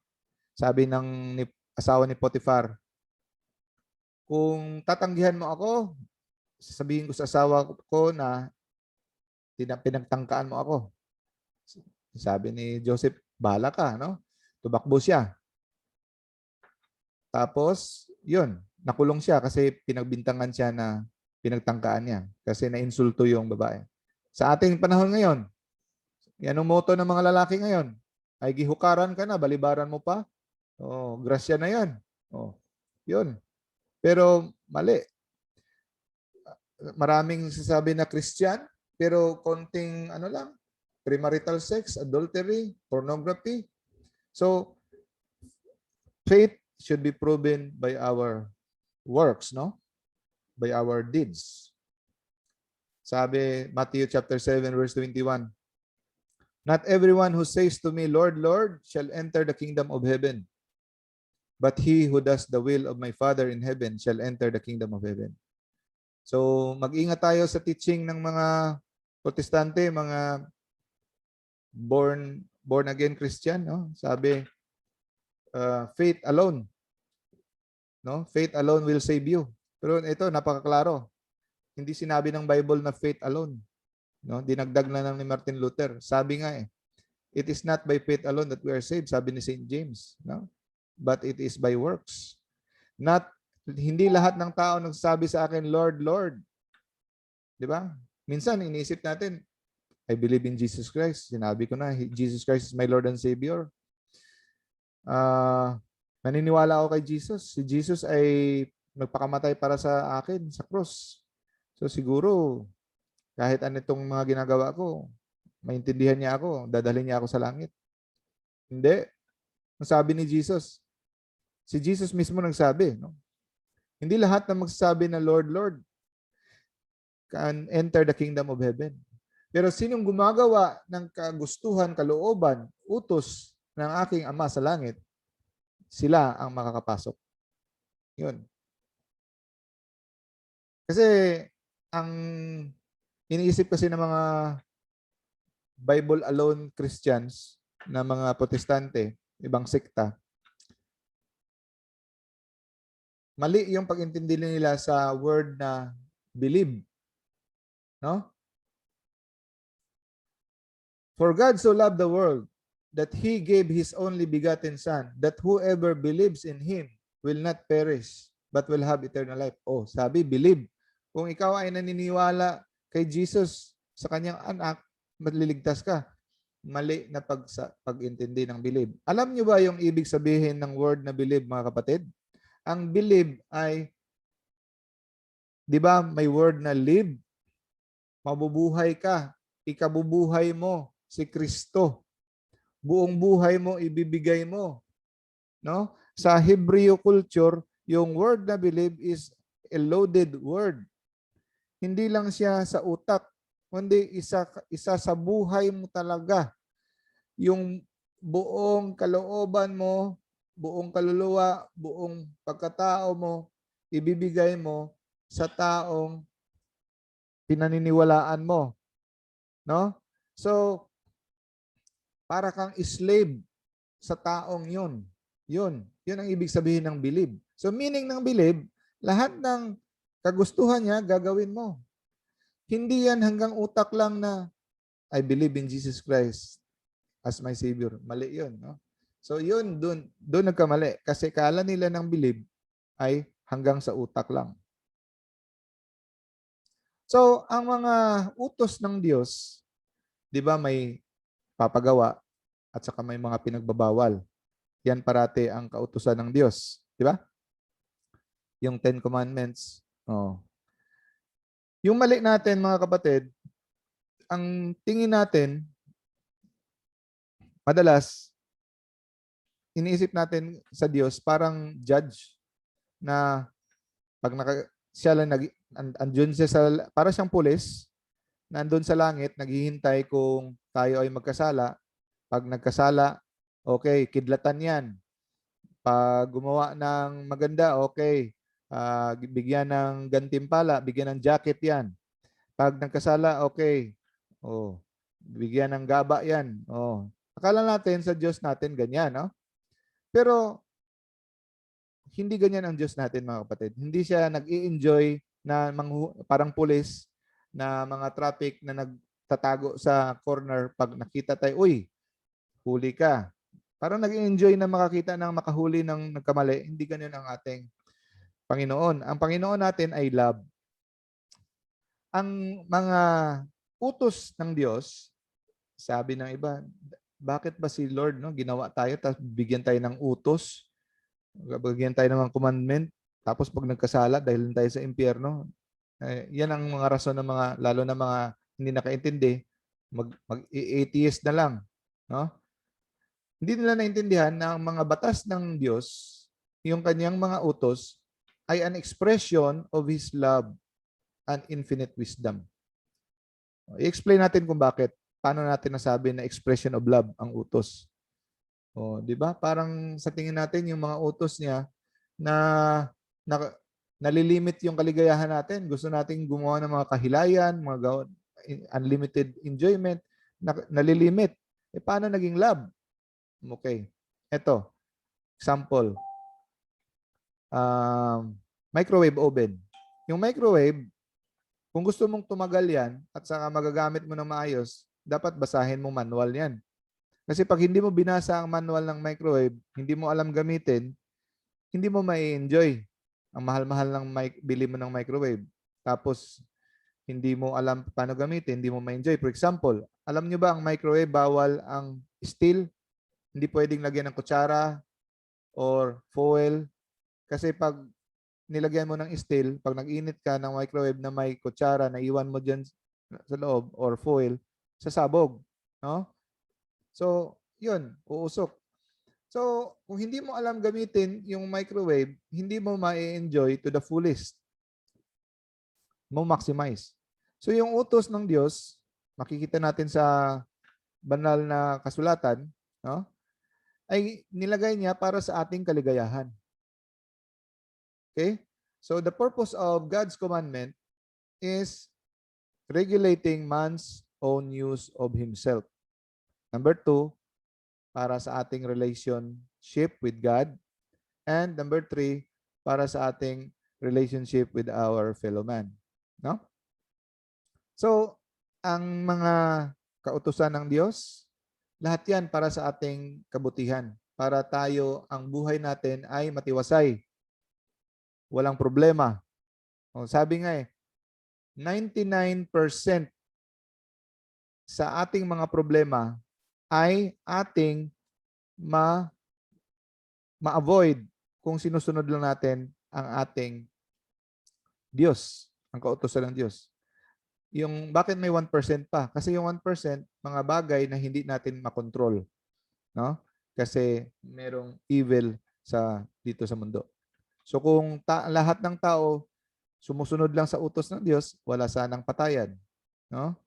Sabi ng asawa ni Potiphar, kung tatanggihan mo ako, sasabihin ko sa asawa ko na pinagtangkaan mo ako. Sabi ni Joseph, bahala ka, no? Tumakbo siya. Tapos, yun, nakulong siya kasi pinagbintangan siya na pinagtangkaan niya kasi na-insulto yung babae. Sa ating panahon ngayon, yan ang motto ng mga lalaki ngayon. Ay gihukaran ka na, balibaran mo pa. Oh, grasya na yan. Oh, yun. Pero mali. Maraming sasabi na Christian, pero konting ano lang, premarital sex, adultery, pornography. So, faith should be proven by our works, no? By our deeds. Sabi, Matthew chapter 7, verse 21, not everyone who says to me, Lord, Lord, shall enter the kingdom of heaven, but he who does the will of my Father in heaven shall enter the kingdom of heaven. So, mag-ingat tayo sa teaching ng mga protestante, mga born again Christian, no? Sabi, faith alone, no? Faith alone will save you. Pero ito, napakaklaro. Hindi sinabi ng Bible na faith alone, no? Dinagdag na lang ni Martin Luther. Sabi nga it is not by faith alone that we are saved, sabi ni St. James, no? But it is by works. Hindi lahat ng tao nagsasabi sa akin, Lord, Lord. Di ba? Minsan, iniisip natin, I believe in Jesus Christ. Sinabi ko na, Jesus Christ is my Lord and Savior. Naniniwala ako kay Jesus. Si Jesus ay nagpakamatay para sa akin sa cross. So siguro, kahit anitong mga ginagawa ko, maintindihan niya ako, dadalhin niya ako sa langit. Hindi. Ang sabi ni Jesus, si Jesus mismo nagsabi, no? Hindi lahat na magsasabi na Lord, Lord can enter the kingdom of heaven. Pero sinong gumagawa ng kagustuhan, kalooban, utos ng aking Ama sa langit, sila ang makakapasok. Yun. Kasi ang iniisip kasi ng mga Bible alone Christians na mga protestante, ibang sekta, mali yung pag-intindi nila sa word na believe. No? For God so loved the world that He gave His only begotten Son, that whoever believes in Him will not perish, but will have eternal life. Oh, sabi, believe. Kung ikaw ay naniniwala kay Jesus sa Kanyang anak, maliligtas ka. Mali na pag-intindi ng believe. Alam niyo ba yung ibig sabihin ng word na believe, mga kapatid? Ang believe ay, di ba, may word na live. Mabubuhay ka. Ikabubuhay mo si Kristo. Buong buhay mo, ibibigay mo. No? Sa Hebreo culture, yung word na believe is a loaded word. Hindi lang siya sa utak, kundi isa sa buhay mo talaga. Yung buong kalooban mo, buong kaluluwa, buong pagkatao mo, ibibigay mo sa taong pinaniniwalaan mo. No? So, para kang slave sa taong yun. Yun ang ibig sabihin ng believe. So, meaning ng believe, lahat ng kagustuhan niya, gagawin mo. Hindi yan hanggang utak lang na, I believe in Jesus Christ as my Savior. Mali yun. No? So, yun, doon nagkamali. Kasi kala nila ng believe ay hanggang sa utak lang. So, ang mga utos ng Diyos, di ba may papagawa at saka may mga pinagbabawal. Yan parati ang kautusan ng Diyos. Di ba? Yung 10 Commandments. Oh. Yung mali natin, mga kapatid, ang tingin natin, madalas, iniisip natin sa Diyos, parang judge na pag siya lang andun siya para siyang pulis, nandun sa langit, naghihintay kung tayo ay magkasala. Pag nagkasala, okay, kidlatan yan. Pag gumawa ng maganda, okay, bigyan ng gantimpala, bigyan ng jacket yan. Pag nagkasala, okay, oh, bigyan ng gaba yan. Oh. Akala natin sa Diyos natin ganyan, no? Pero hindi ganyan ang Diyos natin, mga kapatid. Hindi siya nag-i-enjoy na parang pulis na mga traffic na nagtatago sa corner pag nakita tayo, uy, huli ka. Parang nag-i-enjoy na makakita ng makahuli ng nagkamali. Hindi ganyan ang ating Panginoon. Ang Panginoon natin ay love. Ang mga utos ng Diyos, sabi ng iba, bakit ba si Lord ginawa tayo tapos bigyan tayo ng utos? Bigyan tayo ng mga commandment, tapos pag nagkasala dahil tayo sa impyerno, yan ang mga rason ng mga, lalo na mga hindi nakaintindi, mag-atheist na lang, no? Hindi nila naintindihan na ang mga batas ng Diyos, yung kanyang mga utos, ay an expression of His love and infinite wisdom. I-explain natin kung bakit. Paano natin nasabi na expression of love ang utos? O, di ba? Parang sa tingin natin yung mga utos niya na, na nalilimit yung kaligayahan natin. Gusto nating gumawa ng mga kahilayan, unlimited enjoyment, nalilimit. Paano naging love? Okay. Ito, example. Microwave oven. Yung microwave, kung gusto mong tumagal yan at saka magagamit mo ng maayos, dapat basahin mo manual yan. Kasi pag hindi mo binasa ang manual ng microwave, hindi mo alam gamitin, hindi mo mai-enjoy. Ang mahal-mahal ng bili mo ng microwave. Tapos, hindi mo alam paano gamitin, hindi mo ma-enjoy. For example, alam nyo ba ang microwave, bawal ang steel? Hindi pwedeng lagyan ng kutsara or foil. Kasi pag nilagyan mo ng steel, pag nag-init ka ng microwave na may kutsara, na iwan mo dyan sa loob or foil, sasabog. No? So, yun, uusok. So, kung hindi mo alam gamitin yung microwave, hindi mo ma-enjoy to the fullest. Mo maximize. So, yung utos ng Diyos, makikita natin sa banal na kasulatan, no? Ay nilagay niya para sa ating kaligayahan. Okay? So, the purpose of God's commandment is regulating man's own use of himself. Number 2, para sa ating relationship with God. And number 3, para sa ating relationship with our fellow man. No? So, ang mga kautusan ng Diyos, lahat yan para sa ating kabutihan. Para tayo, ang buhay natin ay matiwasay. Walang problema. O, sabi nga 99% sa ating mga problema ay ating ma-avoid kung sinusunod lang natin ang ating Diyos, ang kautusan ng Diyos. Yung bakit may 1% pa? Kasi yung 1%, mga bagay na hindi natin makontrol, no? Kasi merong evil dito sa mundo. So kung lahat ng tao sumusunod lang sa utos ng Diyos, wala sanang patayan, no?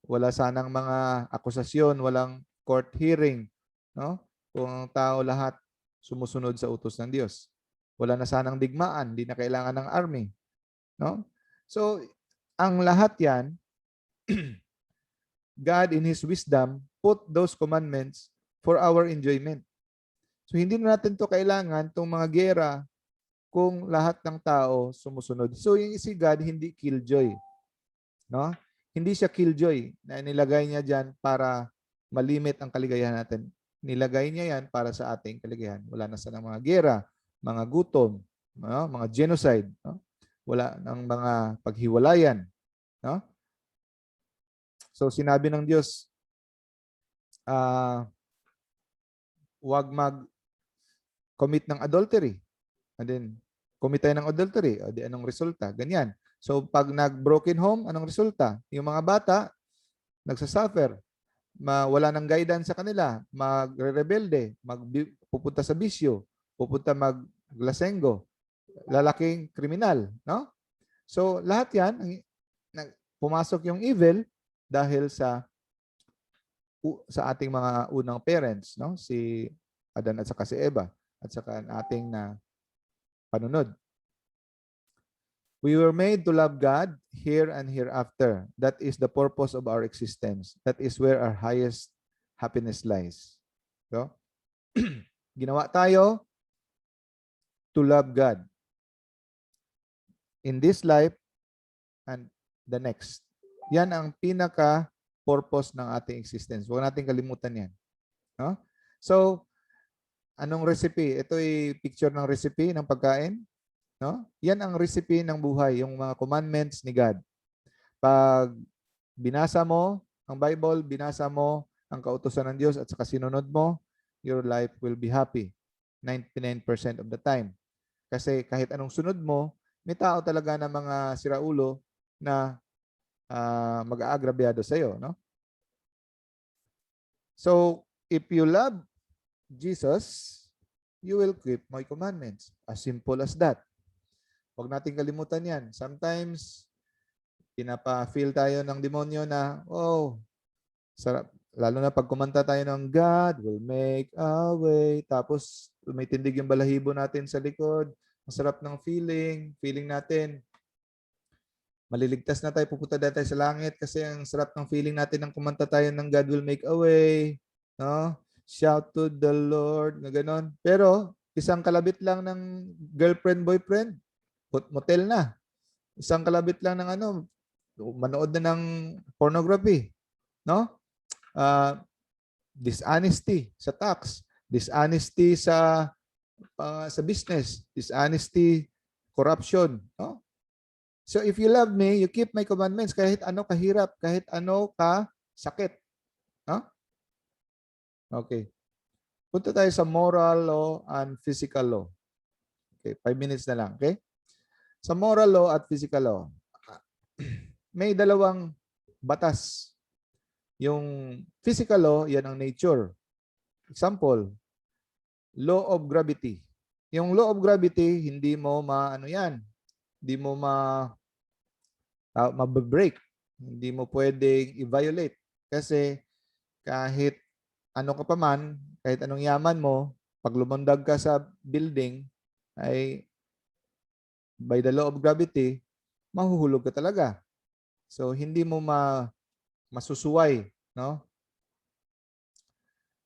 Wala sanang mga akusasyon, walang court hearing, no? Kung ang tao lahat sumusunod sa utos ng Diyos. Wala na sanang digmaan, hindi na kailangan ng army, no? So, ang lahat 'yan God in His wisdom put those commandments for our enjoyment. So, hindi na natin to kailangan tong mga gera kung lahat ng tao sumusunod. So, yung si God hindi killjoy, no? Hindi siya killjoy na nilagay niya diyan para malimit ang kaligayahan natin. Nilagay niya yan para sa ating kaligayahan. Wala na sanang mga gera, mga gutom, no? Mga genocide, no? Wala nang mga paghiwalayan, no? So sinabi ng Diyos, huwag mag-commit ng adultery. And then, commit tayo ng adultery. O di anong resulta? Ganyan. So pag nag-broken home, anong resulta? Yung mga bata, nagsasuffer. Wala ng guidance sa kanila. Magre-rebelde. Pupunta sa bisyo. Pupunta maglasengo. Lalaking kriminal. No? So lahat yan, pumasok yung evil dahil sa ating mga unang parents, no? Si Adan at saka si Eva at saka ating na panunod. We were made to love God here and hereafter. That is the purpose of our existence. That is where our highest happiness lies. So, ginawa tayo to love God in this life and the next. Yan ang pinaka-purpose ng ating existence. Huwag natin kalimutan yan. No? So, anong recipe? Ito ay picture ng recipe ng pagkain. No? Yan ang recipe ng buhay, yung mga commandments ni God. Pag binasa mo ang Bible, binasa mo ang kautusan ng Diyos at saka sinunod mo, your life will be happy 99% of the time. Kasi kahit anong sunod mo, may tao talaga na mga siraulo na mag-aagrabyado sa iyo, no? So, if you love Jesus, you will keep my commandments. As simple as that. Huwag nating kalimutan yan. Sometimes, pinapa-feel tayo ng demonyo na, oh, sarap. Lalo na pag kumanta tayo ng God will make a way. Tapos, may tindig yung balahibo natin sa likod. Ang sarap ng feeling natin. Maliligtas na tayo, pupunta na tayo sa langit kasi ang sarap ng feeling natin nang kumanta tayo ng God will make a way. No? Shout to the Lord, na ganon. Pero, isang kalabit lang ng girlfriend, boyfriend, motel na. Isang kalabit lang ng manood na ng pornography. No? Dishonesty sa tax, dishonesty sa business, dishonesty, corruption. No? So if you love me, you keep my commandments kahit ano kahirap, kahit ano ka sakit. No? Okay. Punta tayo sa moral law and physical law. Okay, 5 minutes na lang. Okay? Sa moral law at physical law, may dalawang batas. Yung physical law, yan ang nature. Example, law of gravity. Yung law of gravity, hindi mo hindi mo ma-break. Hindi mo pwedeng i-violate. Kasi kahit ano ka pa man, kahit anong yaman mo, pag lumundag ka sa building, ay by the law of gravity, mahuhulog ka talaga. So, hindi mo masusuway, no?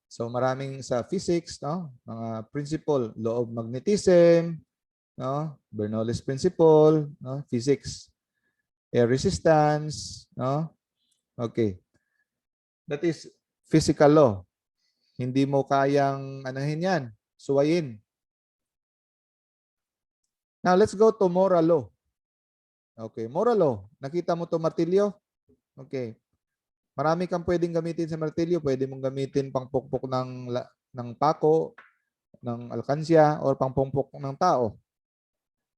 So, maraming sa physics, no? Mga principle, law of magnetism, no? Bernoulli's principle, no? Physics, air resistance, no? Okay. That is physical law. Hindi mo kayang anahin yan, suwayin. Now, let's go to moral law. Okay, moral law. Nakita mo to martilyo? Okay. Marami kang pwedeng gamitin sa martilyo. Pwede mong gamitin pangpukpok ng pako, ng alkansya, or pangpukpok ng tao.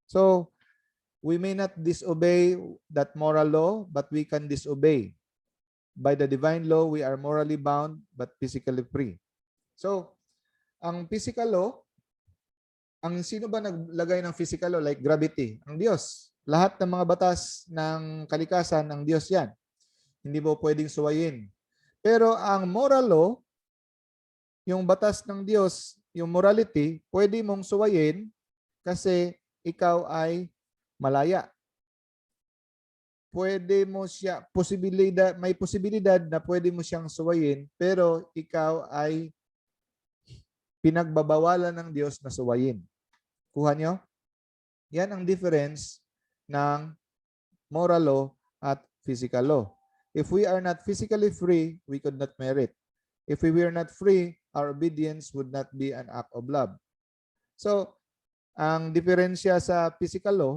So, we may not disobey that moral law, but we can disobey. By the divine law, we are morally bound, but physically free. So, ang physical law, ang sino ba naglagay ng physical law? Like gravity, ang Diyos. Lahat ng mga batas ng kalikasan, ng Diyos yan. Hindi mo pwedeng suwayin. Pero ang moral law, yung batas ng Diyos, yung morality, pwede mong suwayin kasi ikaw ay malaya. Pwede mo siya, may posibilidad na pwede mo siyang suwayin, pero ikaw ay pinagbabawalan ng Diyos na suwayin. Kuha nyo? Yan ang difference ng moral law at physical law. If we are not physically free, we could not merit. If we were not free, our obedience would not be an act of love. So, ang diferensya sa physical law,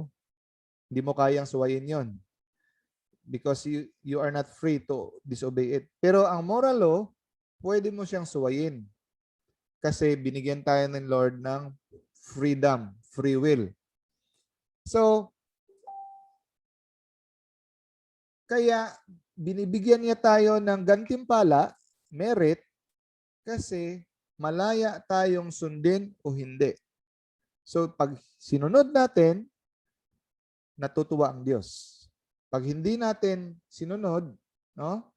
hindi mo kayang suwayin yon because you are not free to disobey it. Pero ang moral law, pwede mo siyang suwayin kasi binigyan tayo ng Lord ng freedom, free will. So, kaya binibigyan niya tayo ng gantimpala, merit, kasi malaya tayong sundin o hindi. So, pag sinunod natin, natutuwa ang Diyos. Pag hindi natin sinunod, no?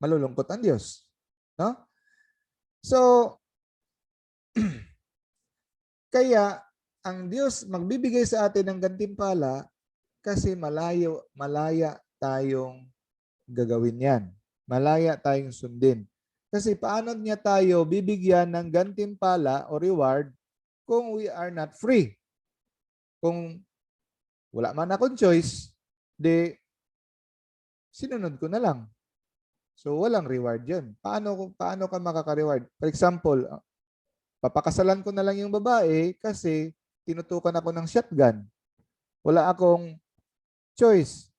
Malulungkot ang Diyos. No? So, kaya ang Diyos magbibigay sa atin ng gantimpala kasi malaya tayong gagawin yan. Malaya tayong sundin. Kasi paano niya tayo bibigyan ng gantimpala o reward kung we are not free? Kung wala man akong choice, di sinunod ko na lang. So walang reward yun. Paano ka makaka-reward? For example, papakasalan ko na lang yung babae kasi tinutukan ako ng shotgun. Wala akong choice.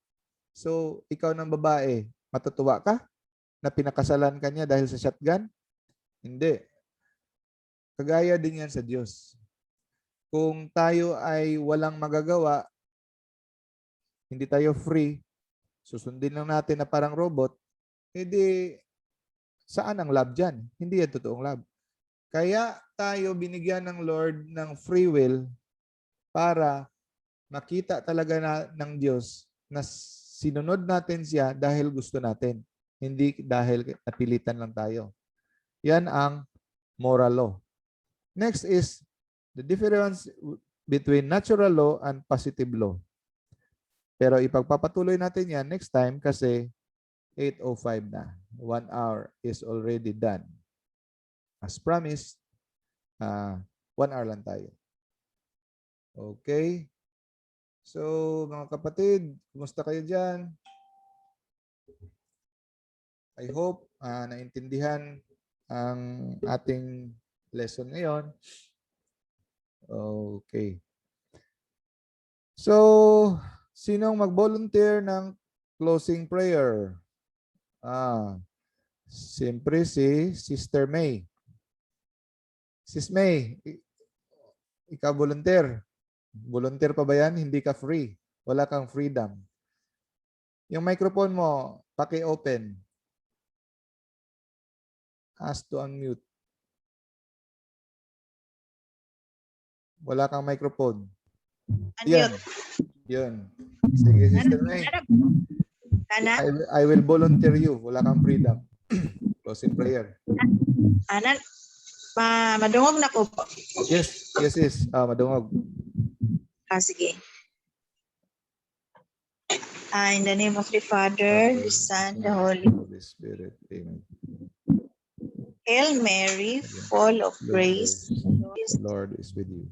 So, ikaw ng babae, matutuwa ka na pinakasalan ka niya dahil sa shotgun? Hindi. Kagaya din yan sa Diyos. Kung tayo ay walang magagawa, hindi tayo free, susundin lang natin na parang robot, edi Saan ang love dyan? Hindi yan totoong love. Kaya tayo binigyan ng Lord ng free will para makita talaga ng Diyos na sinunod natin siya dahil gusto natin. Hindi dahil napilitan lang tayo. Yan ang moral law. Next is the difference between natural law and positive law. Pero ipagpapatuloy natin yan next time kasi 8:05 na. 1 hour is already done. As promised, 1 hour lang tayo. Okay? So, mga kapatid, kumusta kayo dyan? I hope naintindihan ang ating lesson ngayon. Okay. So, sinong mag-volunteer ng closing prayer? Siyempre si Sister May. Sis May, ikaw volunteer. Volunteer pa ba yan? Hindi ka free. Wala kang freedom. Yung microphone mo, paki-open. Ask to unmute. Wala kang microphone. Yan. Yun. Sige, Sister May. I will volunteer you. Wala kang freedom. Closing prayer. Anan, madungog na ko po. Yes, madungog. Sige. In the name of the Father, the Son, the Holy Spirit. Amen. Hail Mary, full of grace, the Lord is with you.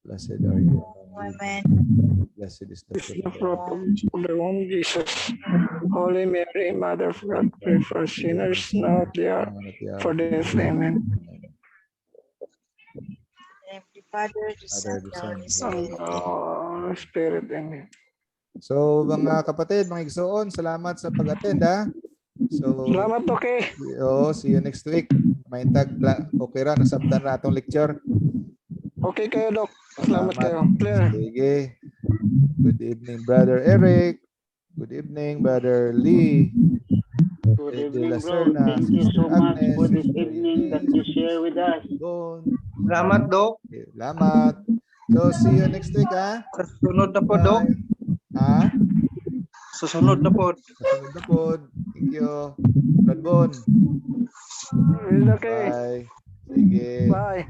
Blessed are you among women. women. Blessed is the fruit The of fruit of the womb, Jesus. Holy Mary, Mother of God, pray for sinners, now at the hour for death. Amen. In the name of the Father, the Son, the Holy Spirit. Holy Spirit, amen. So, mga kapatid, mga igsoon, salamat sa pag-attend, ha? So, Salamat, okay. see you next week. Maintag, okay ra, nasabdan na atong lecture. Okay kayo, Doc. Salamat kayo. Clear. Sige. Good evening, Brother Eric. Good evening, Brother Lee. Good evening, bro. Thank you so much for this evening that you share with us. Salamat, Dok. Okay, salamat. So, see you next week, ha? Susunod na po, Dok. Ha? Susunod na po. Susunod na po. Thank you. Brad Bon. Okay. Bye. Sige. Bye.